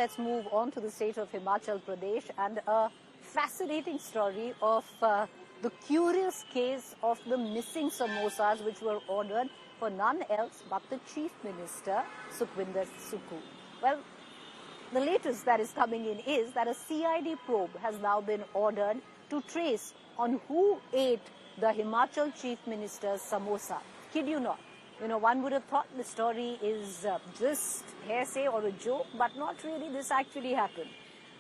let's move on to the state of Himachal Pradesh and a fascinating story of the curious case of the missing samosas which were ordered for none else but the Chief Minister, Sukhwinder Sukhu. Well, the latest that is coming in is that a CID probe has now been ordered to trace on who ate the Himachal Chief Minister's samosa. Kid you not. You know, one would have thought the story is just hearsay or a joke, but not really. This actually happened.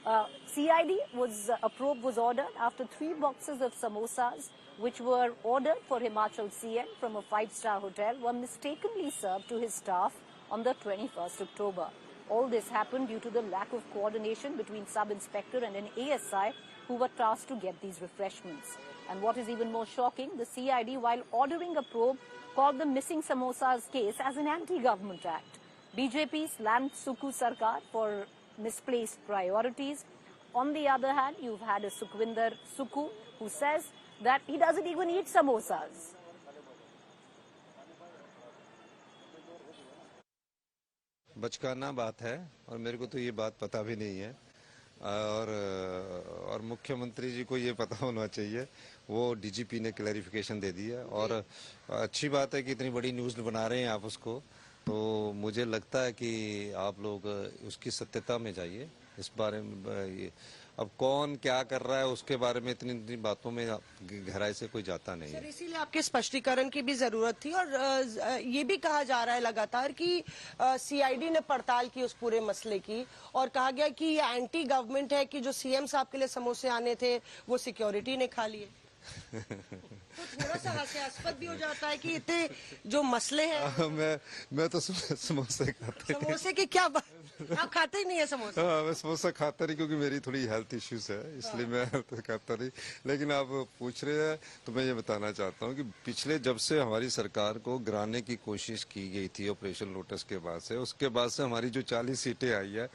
A probe was ordered after 3 boxes of samosas, which were ordered for Himachal CM from a 5-star hotel, were mistakenly served to his staff on the 21st October. All this happened due to the lack of coordination between sub-inspector and an ASI who were tasked to get these refreshments. And what is even more shocking, the CID, while ordering a probe, called the missing samosas case as an anti-government act. BJP slammed Sukhu Sarkar for misplaced priorities. On the other hand, you've had a Sukhwinder Sukhu who says that he doesn't even eat samosas. बचकाना बात है और मेरे को तो ये बात पता भी नहीं है और मुख्यमंत्री जी को ये पता होना चाहिए। वो डीजीपी ने क्लैरिफिकेशन दे दी है और अच्छी बात है कि इतनी बड़ी न्यूज़ बना रहे हैं आप उसको, तो मुझे लगता है कि आप लोग उसकी सत्यता में जाइए। इस बारे में अब कौन क्या कर रहा है उसके बारे में इतनी बातों में गहराई से कोई जाता नहीं है। इसीलिए आपके स्पष्टीकरण की भी जरूरत थी और ये भी कहा जा रहा है लगातार कि सीआईडी ने पड़ताल की उस पूरे मसले की और कहा गया कि ये एंटी गवर्नमेंट है कि जो सीएम साहब के लिए समोसे आने थे वो सिक्योरिटी ने खा लिए। तो थोड़ा सा हास्यास्पद भी हो जाता है कि इतने जो मसले हैं। मैं तो समोसे खाता हूं। समोसे की क्या बात, आप खाते ही नहीं है समोसा? हाँ, मैं समोसा खाता नहीं क्योंकि मेरी थोड़ी हेल्थ इश्यूज है, इसलिए मैं खाता नहीं। लेकिन आप पूछ रहे हैं तो मैं ये बताना चाहता हूँ कि पिछले जब से हमारी सरकार को गिराने की कोशिश की गई थी ऑपरेशन लोटस के बाद से, उसके बाद से हमारी जो 40 सीटें आई है,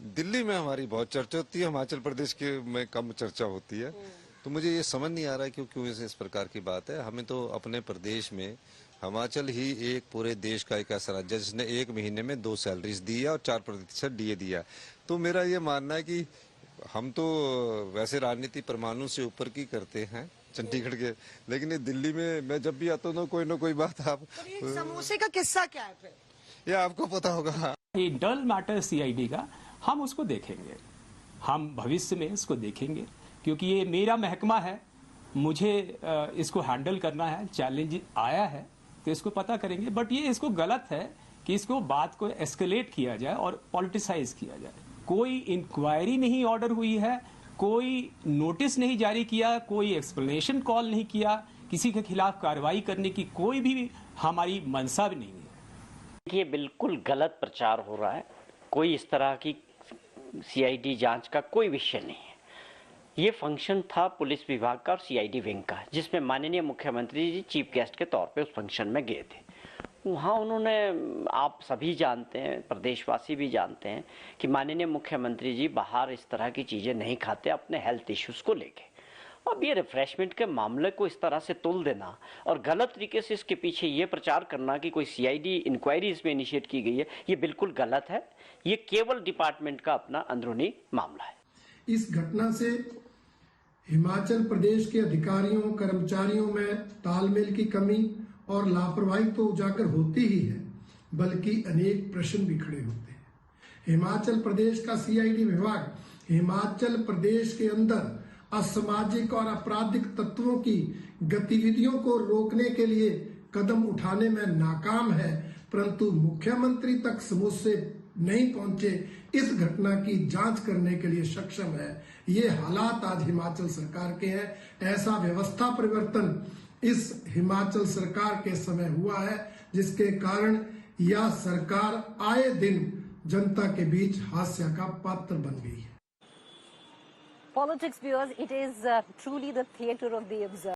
दिल्ली में हमारी बहुत चर्चा होती है, हिमाचल प्रदेश के में कम चर्चा होती है। तो मुझे ये समझ नहीं आ रहा है क्यों इस प्रकार की बात है। हमें तो अपने प्रदेश में हिमाचल ही एक पूरे देश का एक ऐसा राज्य जिसने 1 महीने में 2 सैलरीज दी है और 4% डीए दिया। तो मेरा ये मानना है कि हम तो वैसे राजनीति परमाणु से ऊपर की करते हैं चंडीगढ़ के, लेकिन ये दिल्ली में मैं जब भी आता हूँ ना कोई बात आप समोसे का किस्सा क्या है फिर? ये आपको पता होगा। इंटरनल मैटर सीआईडी का हम उसको देखेंगे, हम भविष्य में इसको देखेंगे क्योंकि ये मेरा महकमा है, मुझे इसको हैंडल करना है। चैलेंज आया है तो इसको पता करेंगे, बट ये इसको गलत है कि इसको बात को एस्केलेट किया जाए और पॉलिटिसाइज किया जाए। कोई इंक्वायरी नहीं ऑर्डर हुई है, कोई नोटिस नहीं जारी किया, कोई एक्सप्लेनेशन कॉल नहीं किया, किसी के खिलाफ कार्रवाई करने की कोई भी हमारी मंशा भी नहीं है। ये बिल्कुल गलत प्रचार हो रहा है। कोई इस तरह की सीआईडी जांच का कोई विषय नहीं है। ये फंक्शन था पुलिस विभाग का और सीआईडी विंग का, जिसमें माननीय मुख्यमंत्री जी चीफ गेस्ट के तौर पे उस फंक्शन में गए थे। वहाँ उन्होंने, आप सभी जानते हैं, प्रदेशवासी भी जानते हैं कि माननीय मुख्यमंत्री जी बाहर इस तरह की चीज़ें नहीं खाते अपने हेल्थ इश्यूज को लेके। अब ये रिफ्रेशमेंट के मामले को इस तरह से तुल देना और गलत तरीके से इसके पीछे ये प्रचार करना कि कोई सीआईडी इंक्वायरी इसमें इनिशिएट की गई है, ये बिल्कुल गलत है। ये केवल डिपार्टमेंट का अपना अंदरूनी मामला है। इस घटना से हिमाचल प्रदेश के अधिकारियों कर्मचारियों में तालमेल की कमी और लापरवाही तो उजागर होती ही है, बल्कि अनेक प्रश्न भी खड़े होते हैं। हिमाचल प्रदेश का सीआईडी विभाग हिमाचल प्रदेश के अंदर असामाजिक और आपराधिक तत्वों की गतिविधियों को रोकने के लिए कदम उठाने में नाकाम है, परंतु मुख्यमंत्री तक समोसे नहीं पहुंचे इस घटना की जांच करने के लिए सक्षम है। ये हालात आज हिमाचल सरकार के हैं। ऐसा व्यवस्था परिवर्तन इस हिमाचल सरकार के समय हुआ है, जिसके कारण यह सरकार आए दिन जनता के बीच हास्य का पात्र बन गई है। Politics viewers, it is truly the theatre of the observer.